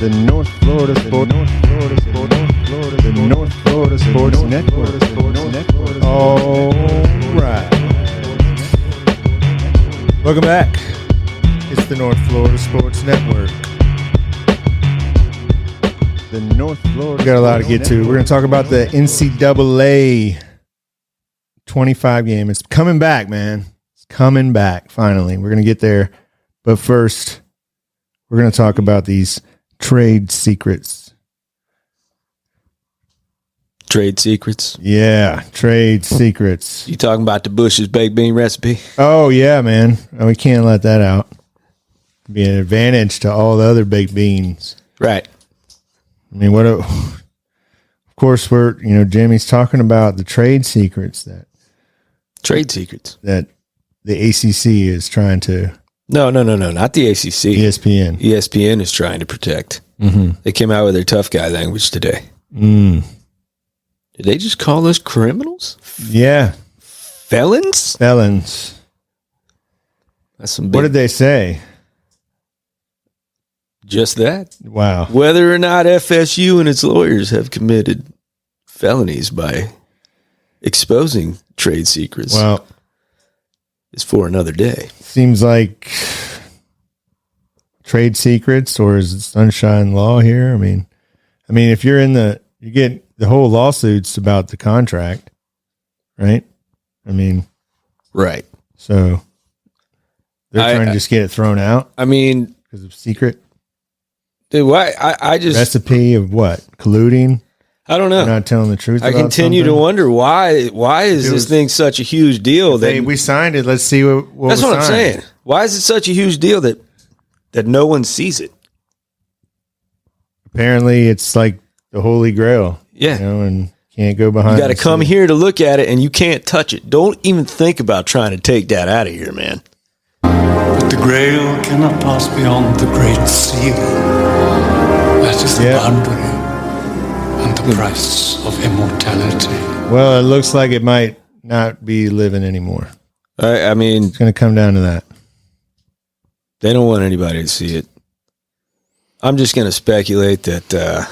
The North Florida Sports Network. All right. Welcome back. It's the North Florida Sports Network. The North Florida. We got a lot to get to. We're going to talk about the NCAA 25 game. It's coming back, man. It's coming back. Finally, we're going to get there. But first, we're going to talk about these trade secrets. Trade secrets? Yeah, trade secrets. You talking about the Bush's baked bean recipe? Oh, yeah, man. We can't let that out. It'd be an advantage to all the other baked beans. Right. I mean, of course, Jimmy's talking about the trade secrets that the ACC is trying to. No, not the ACC. ESPN. ESPN is trying to protect. Mm-hmm. They came out with their tough guy language today. Did they just call us criminals? Yeah. Felons? Felons. That's some big. What did they say? Just that. Wow. Whether or not FSU and its lawyers have committed felonies by exposing trade secrets. Well, is for another day. Seems like trade secrets, or is it sunshine law here? I mean, if you're you get the whole lawsuits about the contract, right? Right. So they're trying to just get it thrown out. Because of secret. Dude, why? I just recipe of what? Colluding? I don't know. You're not telling the truth. I continue to wonder why is this thing such a huge deal? We signed it. Let's see what that's what I'm saying. Why is it such a huge deal that no one sees it? Apparently, it's like the Holy Grail. Yeah, and can't go behind. You got to come here to look at it, and you can't touch it. Don't even think about trying to take that out of here, man. But the Grail cannot pass beyond the Great Seal. That is the boundary and the price of immortality. Well, it looks like it might not be living anymore. It's going to come down to that. They don't want anybody to see it. I'm just going to speculate that.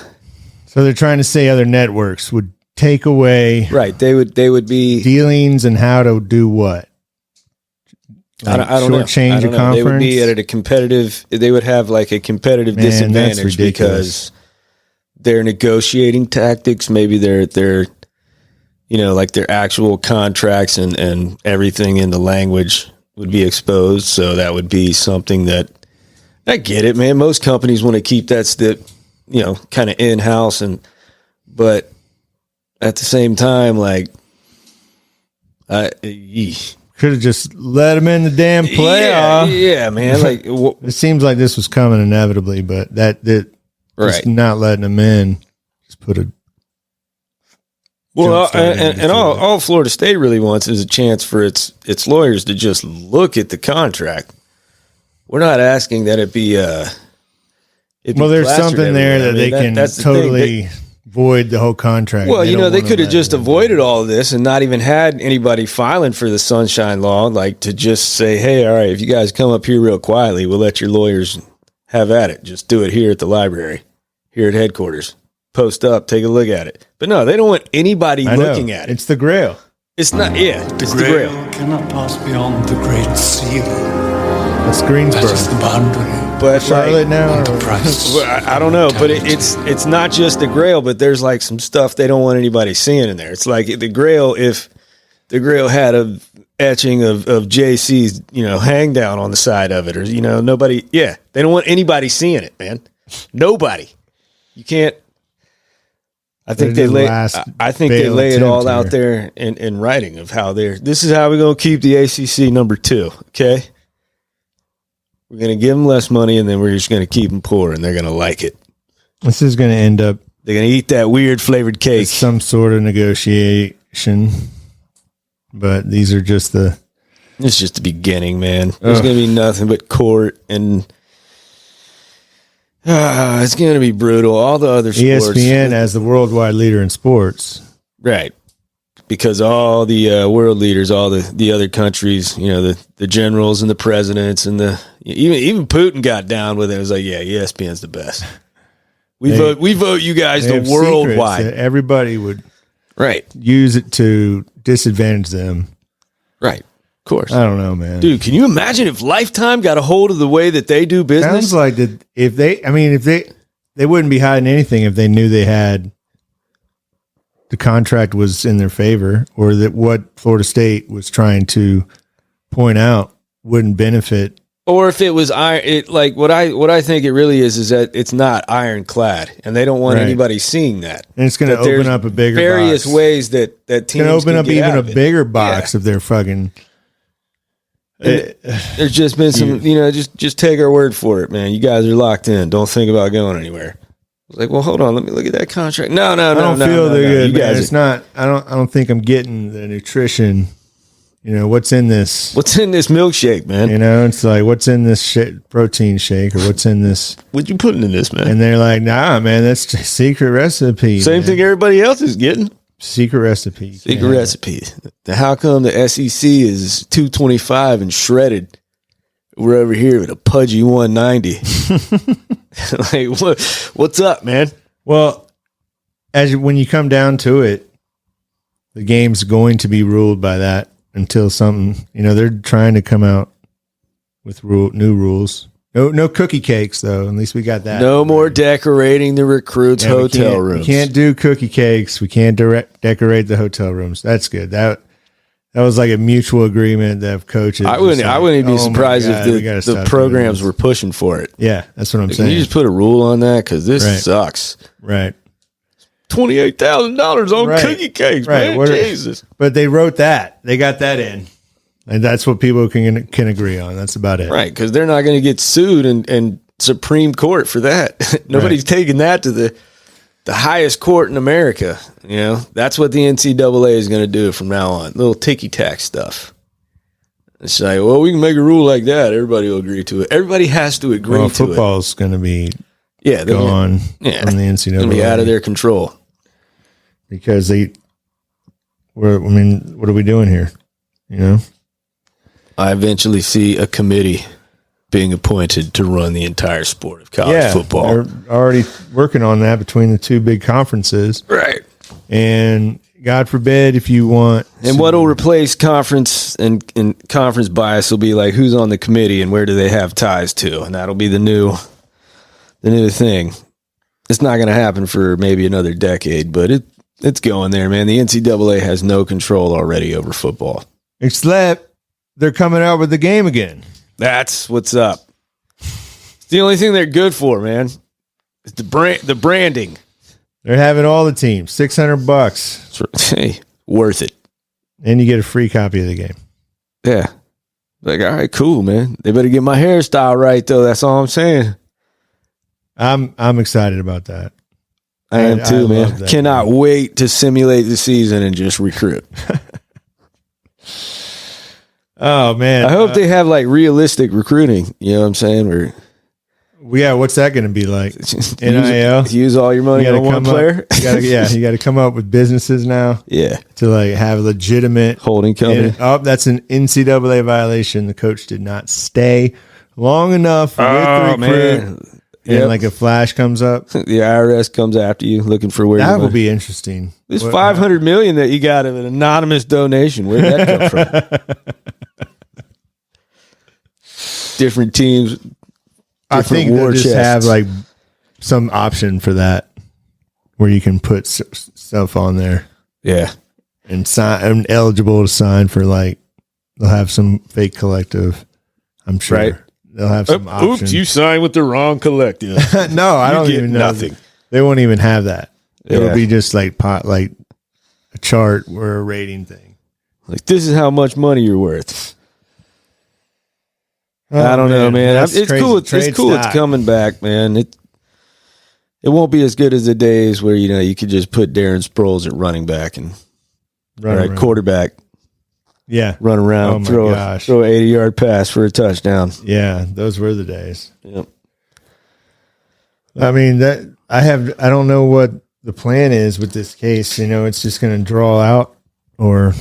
So they're trying to say other networks would take away. Right. They would be dealings and how to do what. Like I don't know. Change a conference. They would be at a competitive. They would have like a competitive disadvantage because their negotiating tactics, maybe their like their actual contracts and everything in the language would be exposed. So that would be something that I get it, man. Most companies want to keep that kind of in house, but at the same time, like could have just let him in the damn playoff. Yeah, man. Like it seems like this was coming inevitably, but that just not letting him in just put a. Well, and all Florida State really wants is a chance for its lawyers to just look at the contract. We're not asking that it be. Well, there's something there that they can totally void the whole contract. Well, they could have just avoided all of this and not even had anybody filing for the sunshine law, like to just say, hey, all right, if you guys come up here real quietly, we'll let your lawyers have at it. Just do it here at the library, here at headquarters. Post up, take a look at it. But no, they don't want anybody looking at it. It's the Grail. It's not, it's the Grail. Cannot pass beyond the Great Seal. That's Greensboro. That is the boundary. But Charlotte now, I don't know. But it's not just the Grail. But there's like some stuff they don't want anybody seeing in there. It's like the Grail. If the Grail had a etching of JC's hang down on the side of it, or nobody. Yeah, they don't want anybody seeing it, man. Nobody. You can't. I think they lay. I think they lay it all out there in writing of how this is how we're gonna keep the ACC number 2. Okay. We're going to give them less money, and then we're just going to keep them poor, and they're going to like it. This is going to end up... They're going to eat that weird flavored cake. Some sort of negotiation, but these are just the... It's just the beginning, man. There's going to be nothing but court, and it's going to be brutal. All the other sports... ESPN as the worldwide leader in sports. Right. Because all the world leaders, all the other countries, the generals and the presidents and even Putin got down with it. It was like, yeah, ESPN's the best. We vote you guys they to have worldwide. secrets that everybody would Right. use it to disadvantage them. Right. Of course. I don't know, man. Dude, can you imagine if Lifetime got a hold of the way that they do business? Sounds like that if they wouldn't be hiding anything if they knew they had the contract was in their favor, or that what Florida State was trying to point out wouldn't benefit. Or if it was iron, like what I think it really is that it's not ironclad, and they don't want anybody seeing that. And it's going to open up a bigger various box. ways that teams can open up even a bigger box Yeah. of their fucking. There's just been some, just take our word for it, man. You guys are locked in. Don't think about going anywhere. It's like, well, hold on, let me look at that contract. No, I don't feel they're good. You Man. guys It's not. I don't think I'm getting the nutrition. What's in this? What's in this milkshake, man? It's like what's in this protein shake, or what's in this? What you putting in this, man? And they're like, nah, man, that's just secret recipe. Same man. thing everybody else is getting. Secret recipe. Secret recipe. How come the SEC is 225 and shredded? We're over here with a pudgy 190. Like, what's up, man? Well, when you come down to it, the game's going to be ruled by that until something. They're trying to come out with new rules. No cookie cakes, though. At least we got that. No more decorating the recruits' hotel rooms. We can't do cookie cakes. We can't decorate the hotel rooms. That's good. That was like a mutual agreement that coaches. I wouldn't be surprised if the programs were pushing for it. Yeah, that's what I'm saying. Can you just put a rule on that? Because this sucks. Right. $28,000 on cookie cakes, man. Jesus. But they wrote that. They got that in. And that's what people can agree on. That's about it. Right, because they're not going to get sued in Supreme Court for that. Nobody's taking that to the highest court in America. That's what the NCAA is going to do from now on. Little ticky-tack stuff. It's like, well, we can make a rule like that. Everybody will agree to it. Everybody has to agree to it. Football's going to be from gone the NCAA. Going to be out of their control. Because what are we doing here? I eventually see a committee being appointed to run the entire sport of college football. They're already working on that between the two big conferences. Right. And God forbid if you want. And what will replace conference and conference bias will be like who's on the committee and where do they have ties to. And that'll be the new thing. It's not going to happen for maybe another decade, but it's going there, man. The NCAA has no control already over football. Except they're coming out with the game again. That's what's up. It's the only thing they're good for, man. It's the branding. They're having all the teams, $600. Hey, worth it. And you get a free copy of the game. Yeah. Like, all right, cool, man. They better get my hairstyle right, though. That's all I'm saying. I'm excited about that. I am too, man. Cannot wait to simulate the season and just recruit. Oh, man. I hope they have like realistic recruiting. You know what I'm saying? What's that going to be like? NIL? Use all your money on one player? You got to come up with businesses now. Yeah. To like have legitimate holding company. That's an NCAA violation. The coach did not stay long enough with the recruit. Man. And like a flash comes up. The IRS comes after you looking for where that will be interesting. This $500 million that you got of an anonymous donation. Where'd that come from? Different teams. I think they'll just have like some option for that where you can put stuff on there. Yeah. And sign eligible to sign for like they'll have some fake collective. I'm sure. Right. They'll have some options. Oops, you signed with the wrong collective. No, I don't even know. Nothing. They won't even have that. Yeah. It'll be just like a chart or a rating thing. Like this is how much money you're worth. I don't know, man. It's crazy. Cool. It's cool. It's coming back, man. It won't be as good as the days where you could just put Darren Sproles at running back and quarterback. Yeah, run around, throw a 80-yard pass for a touchdown. Yeah, those were the days. Yep. I mean I don't know what the plan is with this case. It's just going to draw out, or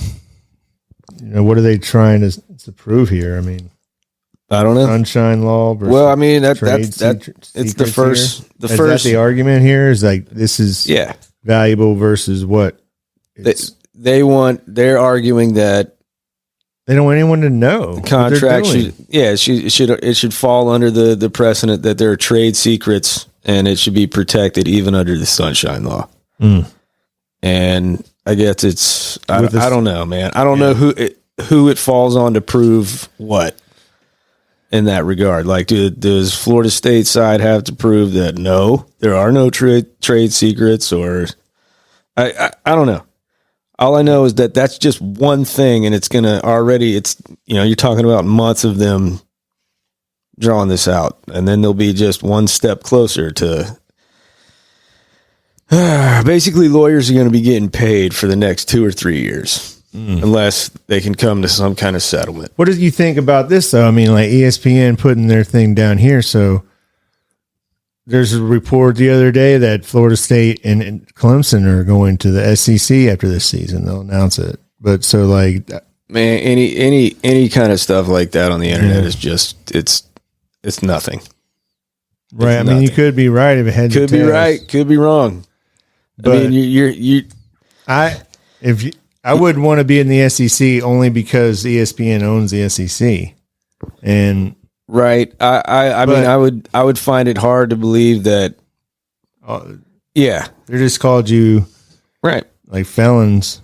what are they trying to prove here? I mean. I don't know. Sunshine Law versus Well, I mean it's secrets the first. here? The Is first. that the argument here is like this is valuable versus what? They're arguing that they don't want anyone to know the contract it should fall under the precedent that there are trade secrets and it should be protected even under the Sunshine Law. And I guess it's I don't know, man. I don't know who it falls on to prove what in that regard. Like, does Florida State side have to prove that no, there are no trade secrets, or I don't know. All I know is that that's just one thing, and it's gonna already. It's you're talking about months of them drawing this out, and then they'll be just one step closer to. Basically, lawyers are going to be getting paid for the next 2 or 3 years, unless they can come to some kind of settlement. What did you think about this, though? I mean, like ESPN putting their thing down here. So there's a report the other day that Florida State and Clemson are going to the SEC after this season. They'll announce it. But so, like, man, any kind of stuff like that on the internet is just it's nothing. Right. I mean, you could be right if it had could be right, could be wrong. But I mean, I would want to be in the SEC only because ESPN owns the SEC, and right. I mean, I would find it hard to believe that. They just called you right, like felons,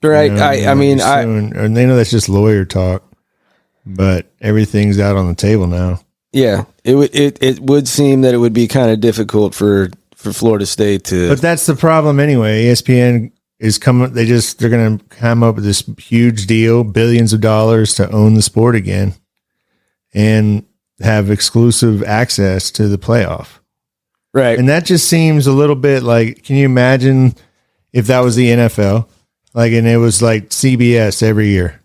right? And they know that's just lawyer talk, but everything's out on the table now. Yeah, it would seem that it would be kind of difficult for Florida State to. But that's the problem anyway. ESPN is coming. They're going to come up with this huge deal, billions of dollars to own the sport again, and have exclusive access to the playoff. Right, and that just seems a little bit like. Can you imagine if that was the NFL, and it was like CBS every year?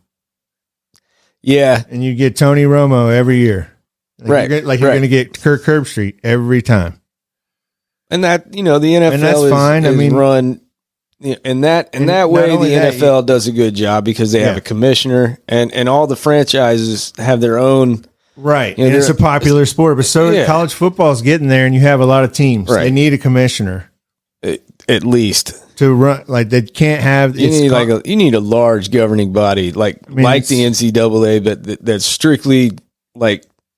Yeah, and you get Tony Romo every year. Right. You're going to get Kirk Herbstreit every time. And that, the NFL and that's fine. Run in that way, the NFL does a good job because they have a commissioner and all the franchises have their own. Right. And it's a popular sport, but college football is getting there and you have a lot of teams. Right. They need a commissioner. At least. To run, they can't have. You need a large governing body like the NCAA, but that's strictly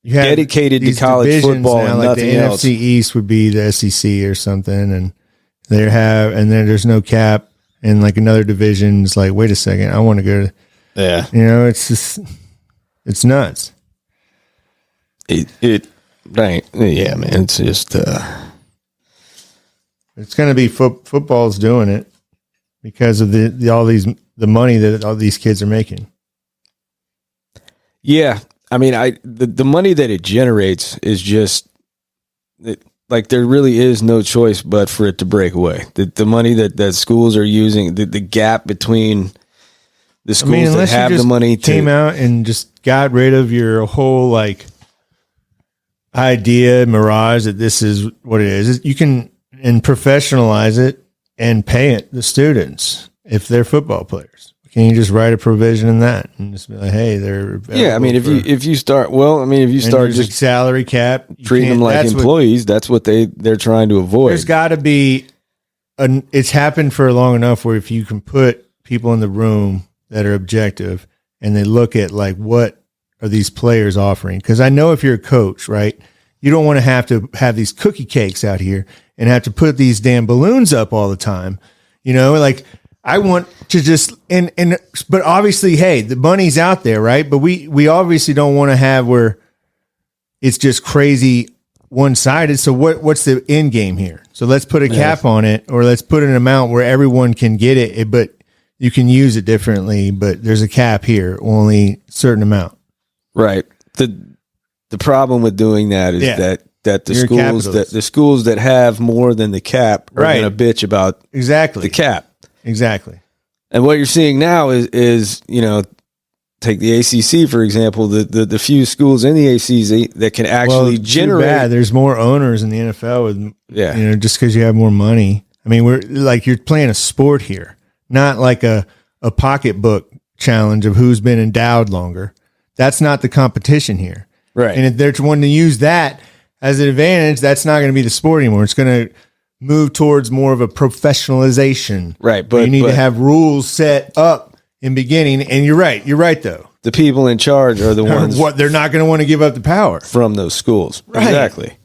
dedicated to college football now, and nothing the else. NFC East would be the SEC or something, and then there's no cap, and another division is like, wait a second, I want to go to. Yeah, it's just, it's nuts. Right, yeah, man, it's just. It's going to be football's doing it because of the money that all these kids are making. Yeah. I mean, the money that it generates is just there really is no choice but for it to break away. The money that schools are using, the gap between the schools that have the money came out and just got rid of your whole idea mirage that this is what it is. You can professionalize it and pay it the students if they're football players. Can you just write a provision in that and just be like, hey, they're I mean, if you start just salary cap, treating them like employees, that's what they're trying to avoid. There's got to be it's happened for long enough where if you can put people in the room that are objective and they look at what are these players offering? Because I know if you're a coach, right, you don't want to have these cookie cakes out here and have to put these damn balloons up all the time, I want to just but obviously, hey, the money's out there, right? But we obviously don't want to have where it's just crazy one-sided. So what's the end game here? So let's put a cap on it, or let's put an amount where everyone can get it, but you can use it differently. But there's a cap here, only a certain amount. Right. The problem with doing that is that the schools that have more than the cap are going to bitch about the cap. Exactly. And what you're seeing now is take the ACC, for example, the few schools in the ACC that can actually generate. Too bad. There's more owners in the NFL with, just because you have more money. I mean, you're playing a sport here, not like a pocketbook challenge of who's been endowed longer. that's not the competition here. Right. And if they're wanting to use that as an advantage, that's not going to be the sport anymore. It's going to move towards more of a professionalization. Right. But you need to have rules set up in beginning. And you're right. You're right, though. The people in charge are the ones. What they're not going to want to give up the power from those schools. Right. Exactly.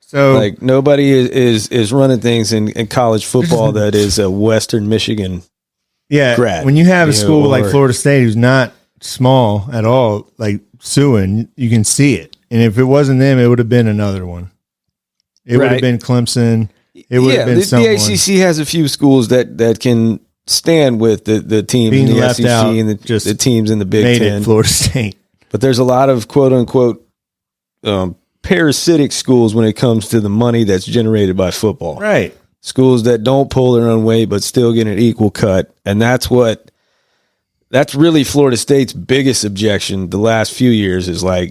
So like nobody is running things in college football that is a Western Michigan. Yeah. Grad, when you have a school like Florida State, who's not small at all, like suing, you can see it. And if it wasn't them, it would have been another one. It would have been Clemson. It would have been someone. The ACC has a few schools that can stand with the teams being in the left SEC out, and the teams in the Big Ten. Florida State. But there's a lot of quote unquote parasitic schools when it comes to the money that's generated by football. Right. Schools that don't pull their own weight but still get an equal cut. And that's really Florida State's biggest objection the last few years is like,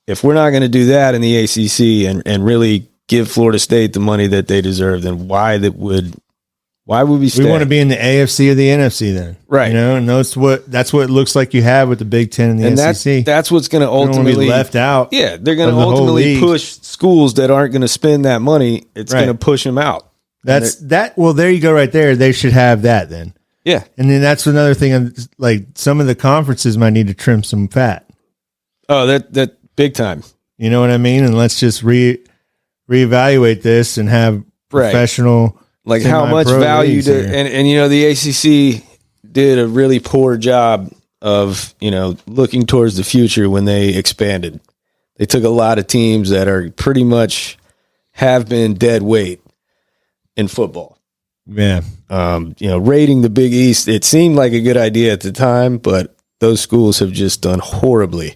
if we're not going to do that in the ACC and really give Florida State the money that they deserve, then why would we stay? We want to be in the AFC or the NFC then. Right. And that's what it looks like you have with the Big Ten and the SEC. That's what's going to ultimately be left out. Yeah, they're going to ultimately push schools that aren't going to spend that money. It's going to push them out. Well, there you go right there. They should have that then. Yeah. And then that's another thing, like some of the conferences might need to trim some fat. Oh, that big time. You know what I mean? And let's just reevaluate this and have professional, like how much value to, and the ACC did a really poor job of, looking towards the future when they expanded. They took a lot of teams that are pretty much have been dead weight in football. Yeah. Raiding the Big East, it seemed like a good idea at the time, but those schools have just done horribly.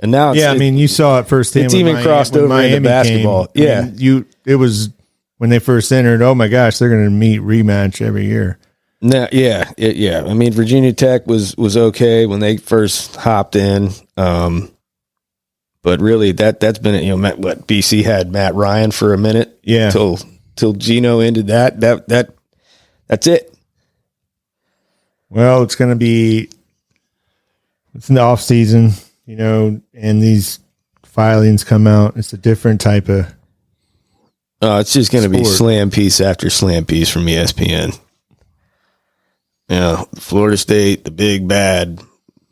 And now you saw it firsthand. It's even crossed over into basketball. It was when they first entered, oh my gosh, they're going to meet rematch every year. No, yeah. I mean, Virginia Tech was okay when they first hopped in. But really that's been, BC had Matt Ryan for a minute. Yeah. Till Gino ended that's it. Well, it's in the off season, and these filings come out. It's a different type of. It's just going to be slam piece after slam piece from ESPN. Florida State, the big bad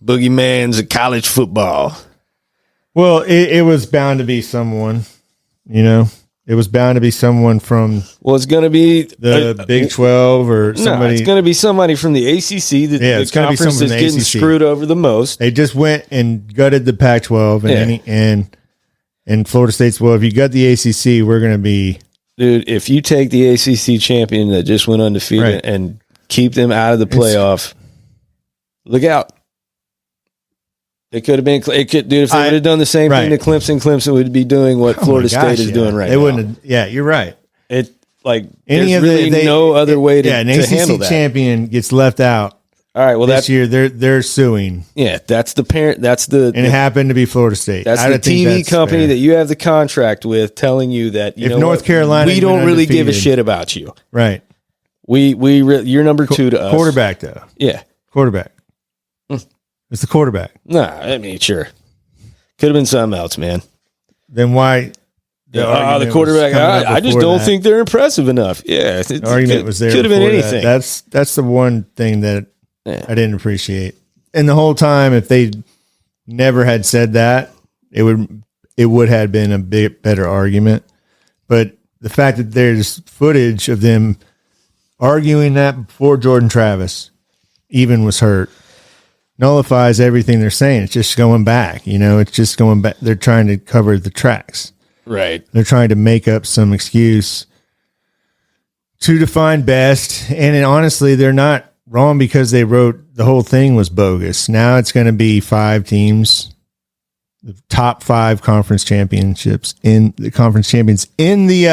boogeyman's of college football. Well, it was bound to be someone, It was bound to be someone from. Well, it's going to be the Big 12 or somebody. No, it's going to be somebody from the ACC. The conference that's getting screwed over the most. They just went and gutted the Pac-12 and Florida State's. Well, if you gut the ACC, we're going to be. Dude, if you take the ACC champion that just went undefeated and keep them out of the playoff, look out. It could have been. It could, dude. If they would have done the same thing to Clemson, Clemson would be doing what Florida State is doing right now. They wouldn't. Yeah, you're right. There's really no other way to an handle ACC that. champion gets left out. All right. Well, this year they're suing. Yeah, that's the parent. And it happened to be Florida State. That's the TV company that you have the contract with, telling you that if North Carolina, we don't really give a shit about you. Right. You're number two to us. Quarterback though. Yeah. Quarterback. It's the quarterback. Nah, I mean, sure. Could have been something else, man. Then why? The quarterback. I just don't think they're impressive enough. Yeah. The argument was there. Could have been anything. That's the one thing that I didn't appreciate. And the whole time, if they never had said that, it would have been a bit better argument. But the fact that there's footage of them arguing that before Jordan Travis even was hurt nullifies everything they're saying. It's just going back, it's just going back. They're trying to cover the tracks. Right. They're trying to make up some excuse to define best. And honestly, they're not wrong because they wrote the whole thing was bogus. Now it's going to be 5 teams, the top 5 conference championships in the conference champions in the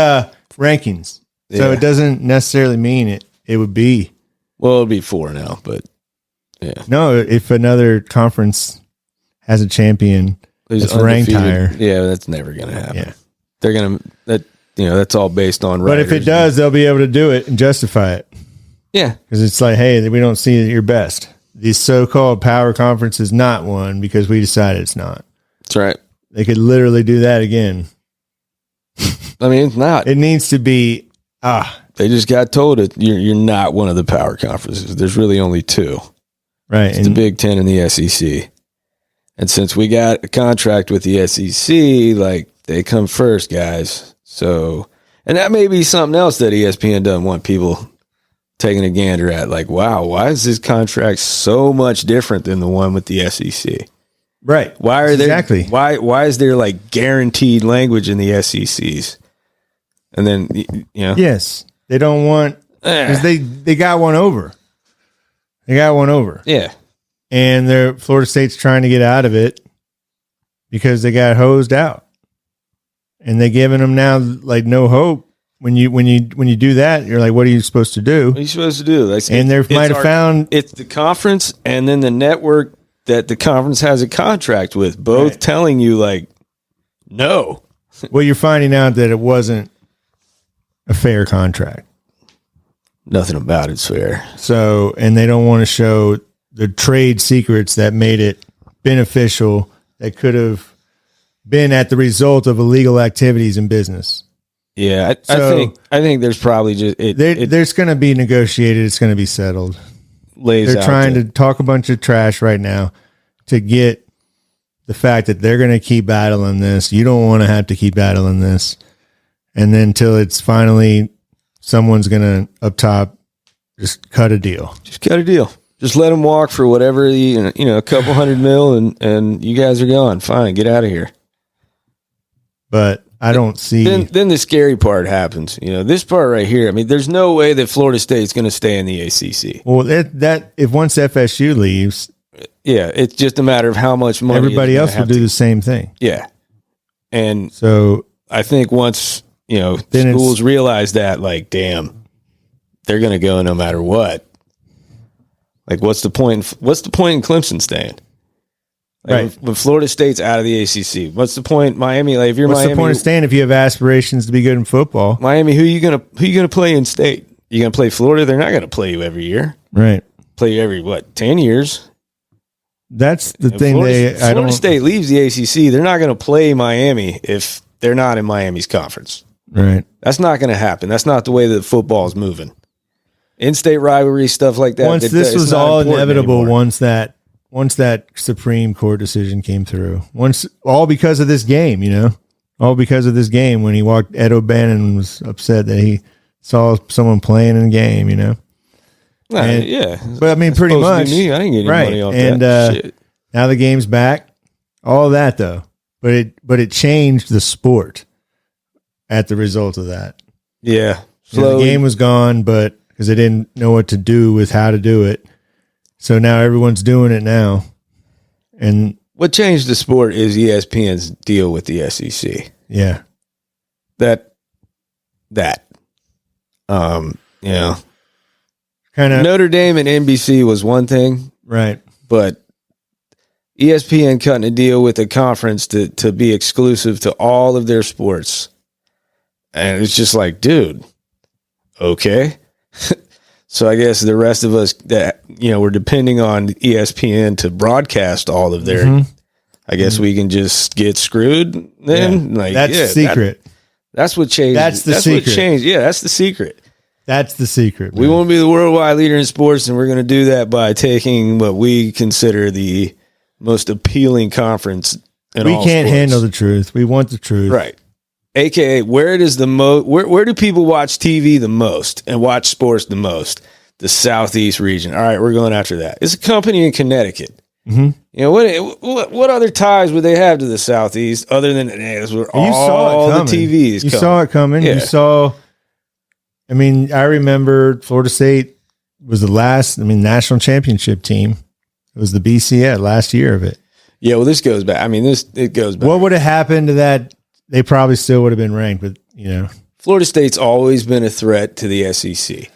rankings. Yeah. So it doesn't necessarily mean it would be. Well, it'll be 4 now, but yeah. No, if another conference has a champion that's ranked higher. Yeah, that's never going to happen. Yeah. They're going to, that's all based on But if it does, they'll be able to do it and justify it. Yeah. Because it's like, hey, we don't see your best. the so-called power conference is not one because we decided it's not. That's right. They could literally do that again. I mean, it's not. It needs to be, They just got told it. You're not one of the power conferences. There's really only two. right. It's the Big Ten and the SEC. And since we got a contract with the SEC, like, they come first, guys. So, and that may be something else that ESPN doesn't want people taking a gander at. Like, wow, why is this contract so much different than the one with the SEC? Right. Why are there exactly? Why is there like guaranteed language in the SECs? And then Yes, they don't want because they got one over. They got one over. Yeah. And Florida State's trying to get out of it because they got hosed out, and they're giving them now like no hope. When you do that, you're like, what are you supposed to do? What are you supposed to do? Like, And they might have found it's the conference and then the network that the conference has a contract with, both telling you like, no. Well, you're finding out that it wasn't a fair contract. Nothing about it's fair. So, and they don't want to show the trade secrets that made it beneficial that could have been at the result of illegal activities in business. Yeah, I think there's probably just there's going to be negotiated. It's going to be settled. They're trying to talk a bunch of trash right now to get the fact that they're going to keep battling this. You don't want to have to keep battling this. And then until it's finally someone's going to up top just cut a deal. Just cut a deal. Just let them walk for whatever a couple $100 million and you guys are gone. Fine, get out of here. But I don't see. Then the scary part happens. This part right here. I mean, there's no way that Florida State's going to stay in the ACC. Well, that if once FSU leaves, yeah, it's just a matter of how much money everybody else will do the same thing. Yeah, and so I think once schools realize that, like, damn, they're going to go no matter what. Like, what's the point? What's the point in Clemson staying? Like, right. When Florida State's out of the ACC, what's the point? Miami, like, if you're what's Miami, the point of staying if you have aspirations to be good in football? Miami, who you gonna play in state? You gonna play Florida? They're not gonna play you every year. Right. Play you every 10 years? That's the thing. Florida State leaves the ACC. They're not gonna play Miami if they're not in Miami's conference. Right. That's not gonna happen. That's not the way that football is moving. In-state rivalry stuff like that. Once this was all inevitable. Once that Supreme Court decision came through, all because of this game, all because of this game. When Ed O'Bannon was upset that he saw someone playing in a game, Yeah, but I mean, pretty much. I didn't get any money off that. Shit. Now the game's back. All of that though, but it changed the sport at the result of that. Yeah, the game was gone, but because they didn't know what to do with how to do it. So now everyone's doing it now. And what changed the sport is ESPN's deal with the SEC. Yeah. Kind of Notre Dame and NBC was one thing. Right. But ESPN cutting a deal with a conference to be exclusive to all of their sports. And it's just like, dude, okay. So I guess the rest of us that, we're depending on ESPN to broadcast all of their, I guess we can just get screwed then. Yeah. That's the secret. That's what changed. That's the secret. What changed. Yeah, that's the secret. That's the secret. Man. We want to be the worldwide leader in sports, and we're going to do that by taking what we consider the most appealing conference in all sports. We can't handle the truth. We want the truth. Right. AKA, where do people watch TV the most and watch sports the most? The Southeast region. All right, we're going after that. It's a company in Connecticut. Mm-hmm. What other ties would they have to the Southeast other than that's where all the TVs? You saw it coming. Yeah. You saw. I mean, I remember Florida State was the last. National championship team. It was the BCS last year of it. Yeah. Well, this goes back. It goes back. What would have happened to that? They probably still would have been ranked, but Florida State's always been a threat to the SEC.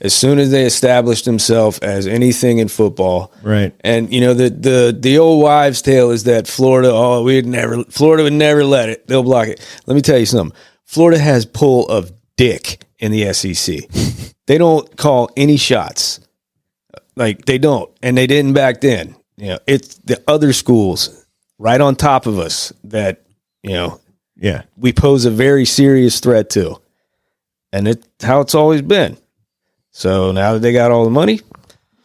As soon as they established themselves as anything in football, right? And the old wives' tale is that Florida would never let it. They'll block it. Let me tell you something. Florida has pull of dick in the SEC. They don't call any shots. Like they don't, and they didn't back then. You know, it's the other schools right on top of us that, you know, we pose a very serious threat to. And it's how it's always been. So now that they got all the money.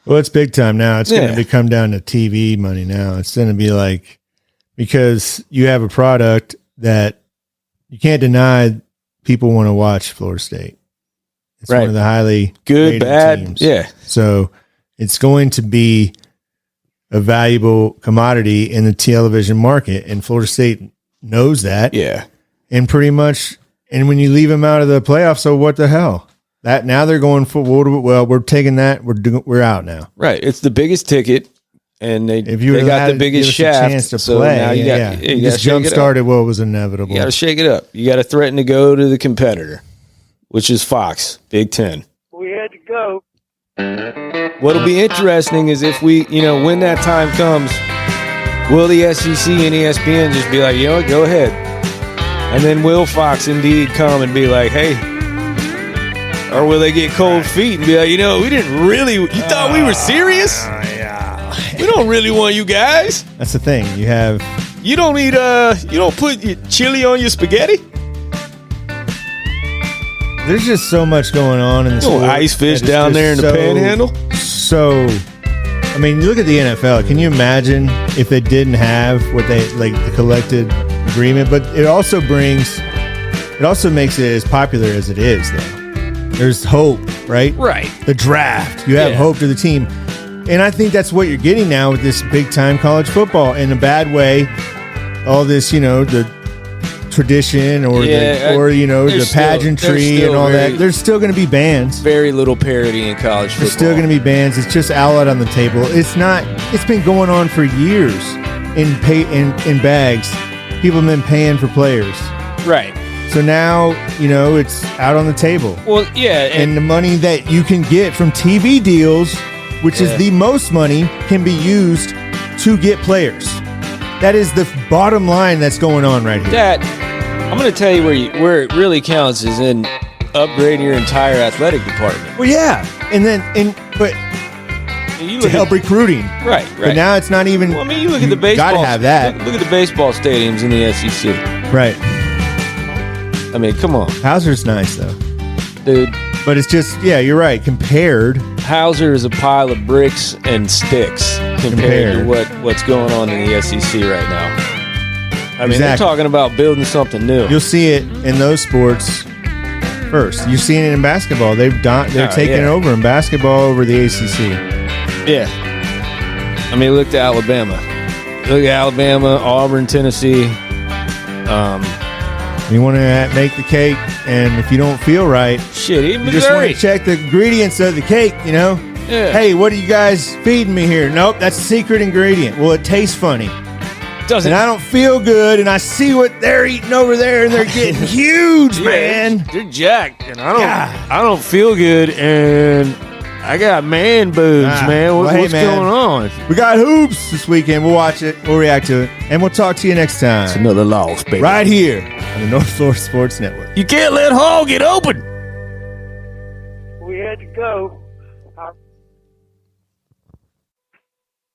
Well, it's big time now. It's going to come down to TV money now. It's going to be like, because you have a product that you can't deny people want to watch Florida State. It's one of the highly good, bad teams. Yeah. So it's going to be a valuable commodity in the television market, and Florida State knows that. Yeah. And pretty much, and when you leave them out of the playoffs, so what the hell? That now they're going for, well, we're taking that. We're out now. Right. It's the biggest ticket, and they got the biggest shaft. chance to play. Now you just jump started what was inevitable. You got to shake it up. You got to threaten to go to the competitor, which is Fox, Big Ten. We had to go. What'll be interesting is if we, when that time comes, will the SEC and ESPN just be like, go ahead? And then will Fox indeed come and be like, hey, or will they get cold feet and be like, we didn't really, you thought we were serious? We don't really want you guys. That's the thing. You don't need, you don't put your chili on your spaghetti? There's just so much going on in the sport. Ice fish down there in the panhandle. So, I mean, you look at the NFL. Can you imagine if they didn't have what they like the collective agreement? But it also makes it as popular as it is, though. There's hope, right? Right. The draft. You have hope to the team, and I think that's what you're getting now with this big time college football. In a bad way, all this, the tradition or the pageantry and all that. There's still going to be bans. Very little parity in college football. There's still going to be bans. It's just out on the table. It's not. It's been going on for years in bags. People have been paying for players. Right. So now, it's out on the table. Well, yeah. And the money that you can get from TV deals, which is the most money, can be used to get players. That is the bottom line that's going on right here. I'm going to tell you where it really counts is in upgrading your entire athletic department. Well, yeah. But to help recruiting. Right. But now it's not even. Well, I mean, you look at the baseball. Got to have that. Look at the baseball stadiums in the SEC. Right. I mean, come on. Hauser's nice, though. Dude. But it's just, you're right. Compared. Hauser is a pile of bricks and sticks compared to what's going on in the SEC right now. I mean, they're talking about building something new. You'll see it in those sports first. You're seeing it in basketball. They're taking over in basketball over the ACC. Yeah. I mean, look to Alabama. Look at Alabama, Auburn, Tennessee. You want to make the cake, and if you don't feel right, even you just want to check the ingredients of the cake, Yeah. Hey, what are you guys feeding me here? Nope, that's a secret ingredient. Well, it tastes funny. Doesn't. And I don't feel good, and I see what they're eating over there, and they're getting huge, man. They're jacked, and I don't feel good, and I got man boobs, man. What's going on? We got hoops this weekend. We'll watch it. We'll react to it, and we'll talk to you next time. It's another loss, baby. Right here on the North Florida Sports Network. You can't let Hall get open. We had to go.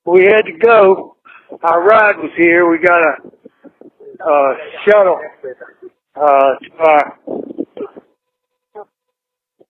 We had to go. Our ride was here. We got a shuttle to our